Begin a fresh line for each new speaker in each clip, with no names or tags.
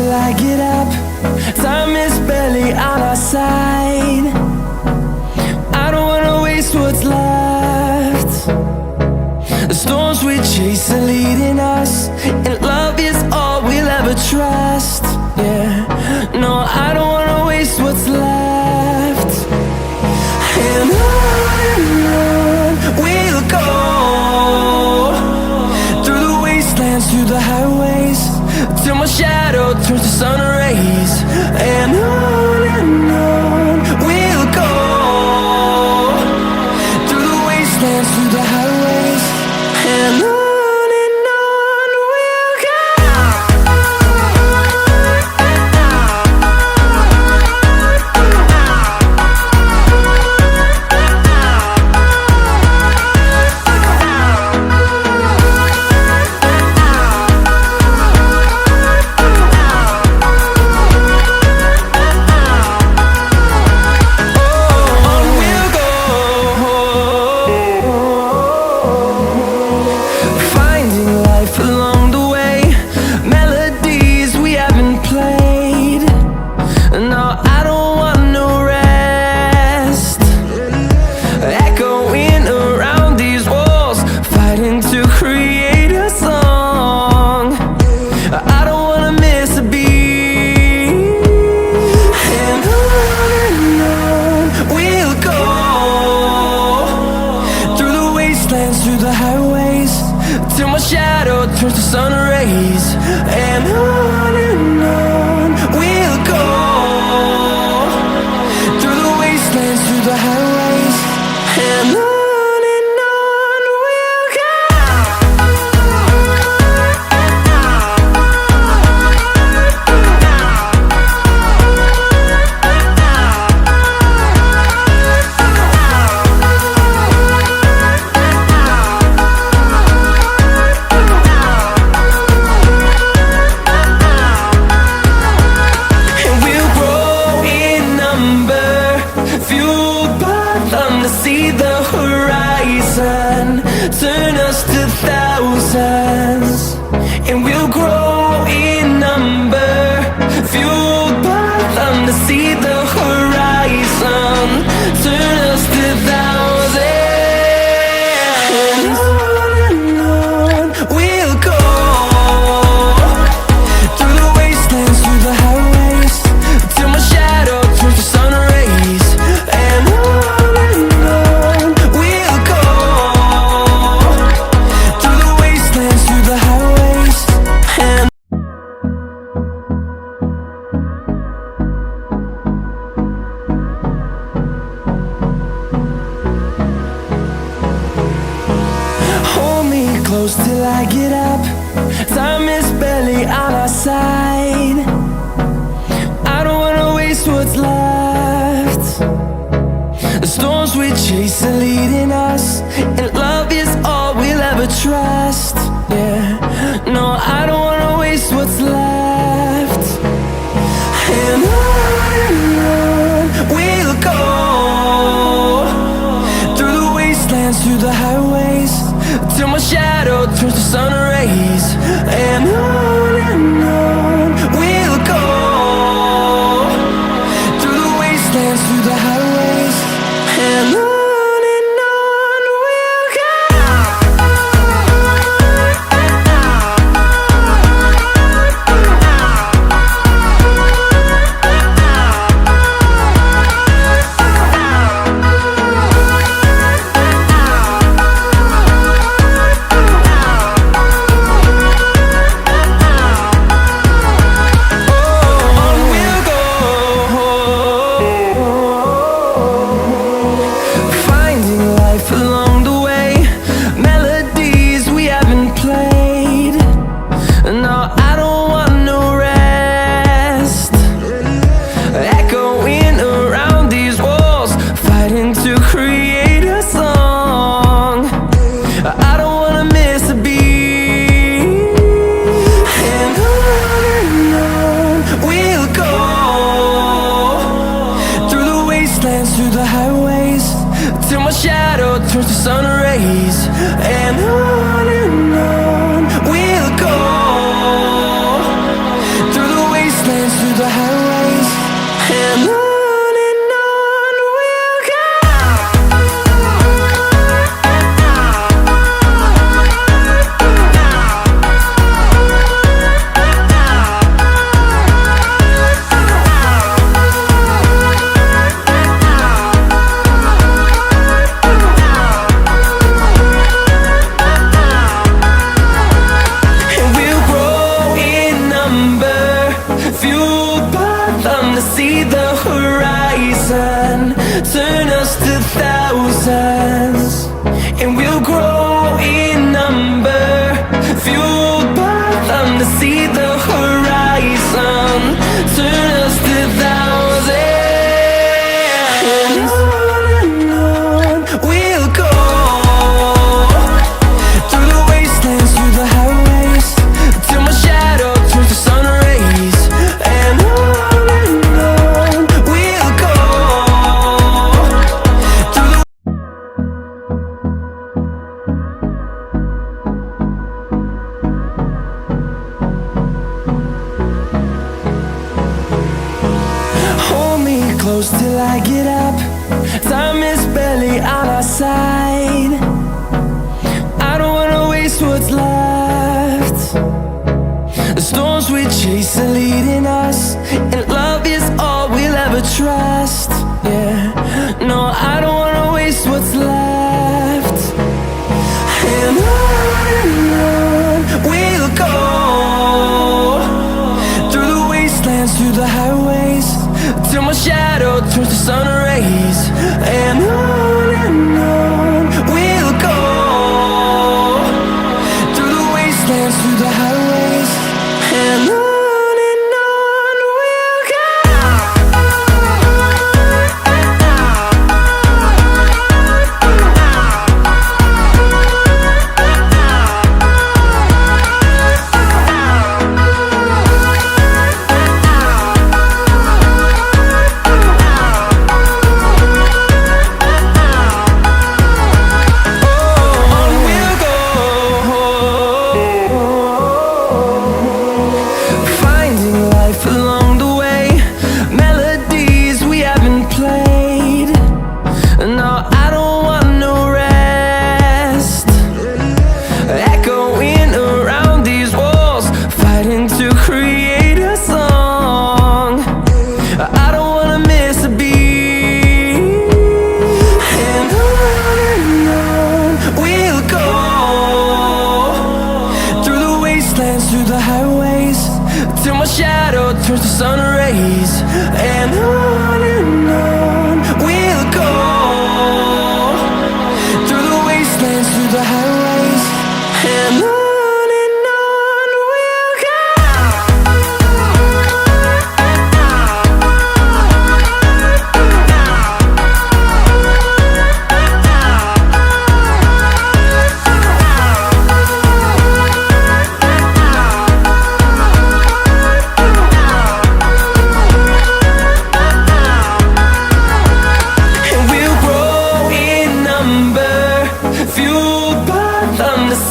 till I get up. Time is barely on our side. I don't wanna waste what's left. The storms we chase are leading us, and love is all we'll ever trust. Yeah, no, I don't wanna waste what's left. And on we'll go, through the wastelands, through the highways, till my shadow turns to sun rays. And on we'll go, through the wastelands, through the highways, and on we'll go. Through the highways, till my shadow turns to sun rays. And on we'll go, through the wastelands, through the highways, and on we'll go. See the horizon turn us to thousands, and we'll grow in number, fueled by them. To see the horizon turn us to thousands, and on we'll go, through the wastelands, through the highways, till my shadow turns to sun rays. And close till I get up. Time is barely on our side. I don't wanna waste what's left. The storms we chase are leading us, and love is all we'll ever trust. Yeah, no, I don't wanna waste what's left. And on we'll go, through the wastelands, through the highways, till my shadow turns to sun rays. And on we'll go, through the wastelands, through the highways, and on we'll go. Turns to sun rays. And on we'll go, through the wasteland. close till I get up. Time is barely on our side. I don't wanna waste what's left. The storms we chase are leading us, and love is all we'll ever trust. Yeah, no, I don't wanna waste what's left. And on we'll go, through the wastelands, through the highways, till my shadow turns to sun rays. And on we'll go, through the wastelands, through the highways, and on we'll go. Through the highways, till my shadow turns to sun rays. And on we'll go, through the wastelands, through the highways, and on we'll go.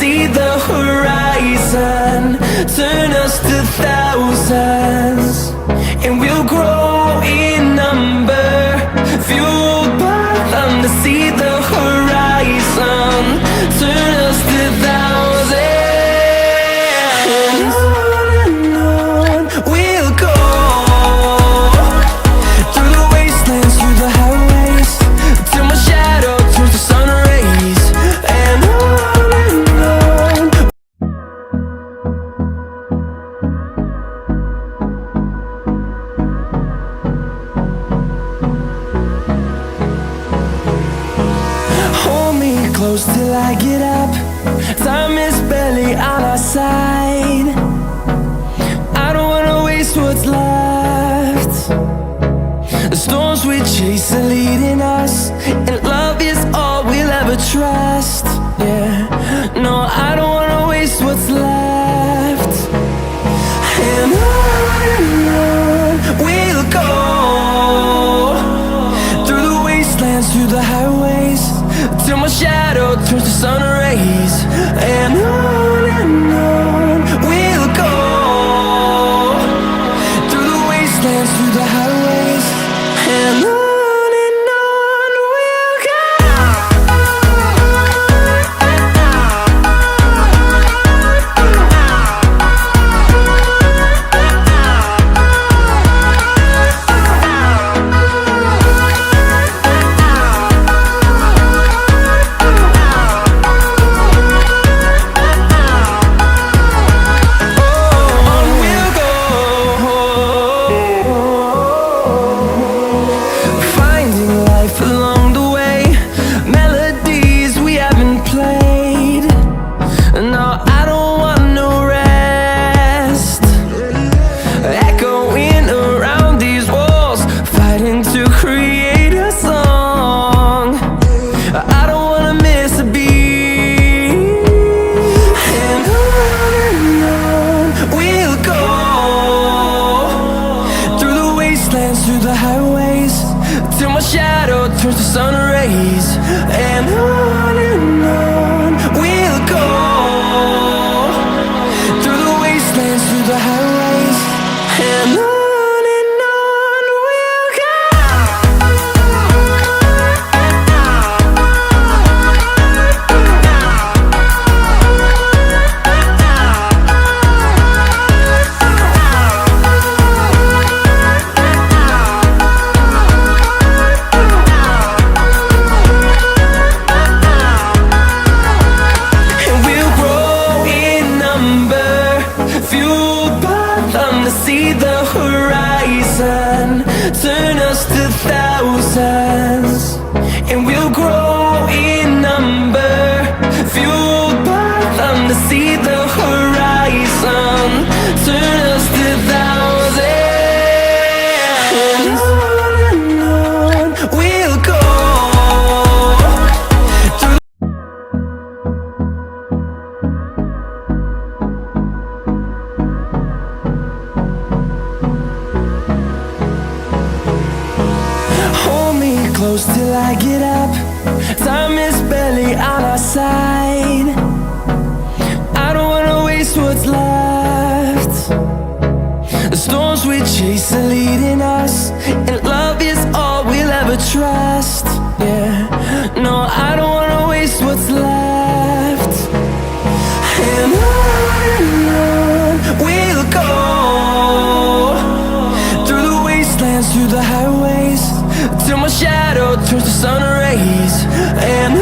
See the horizon turn us to thousands, and we'll grow in number, fueled by them to see the horizon turn us to thousands. And on we'll go, through the wastelands, through the highways, till my shadow turns to sun rays. And close till I get up. Time is barely on our side. I don't wanna waste what's left. The storms we chase are leading us, and love is all we'll ever trust. Yeah, no, I don't wanna waste what's left. And on we'll go, through the wastelands, through the highways, till my shadow turns to sun rays. And on we'll go, through the wastelands, through the highways, and on we'll go. Turns to sun rays. And on we'll go, through the wastelands, through the highways, and on we'll go. thousands, and we'll grow in number, fueled by them to see the horizon, turn us to thousands. And on we'll go. Hold me close till I get up. Time is barely on our side. I don't wanna waste what's left. The storms we chase are leading us, and love is all we'll ever trust. Yeah, no, I don't wanna waste what's left. And on we'll go, through the wastelands, through the highways, till my shadow turns to sun rays. And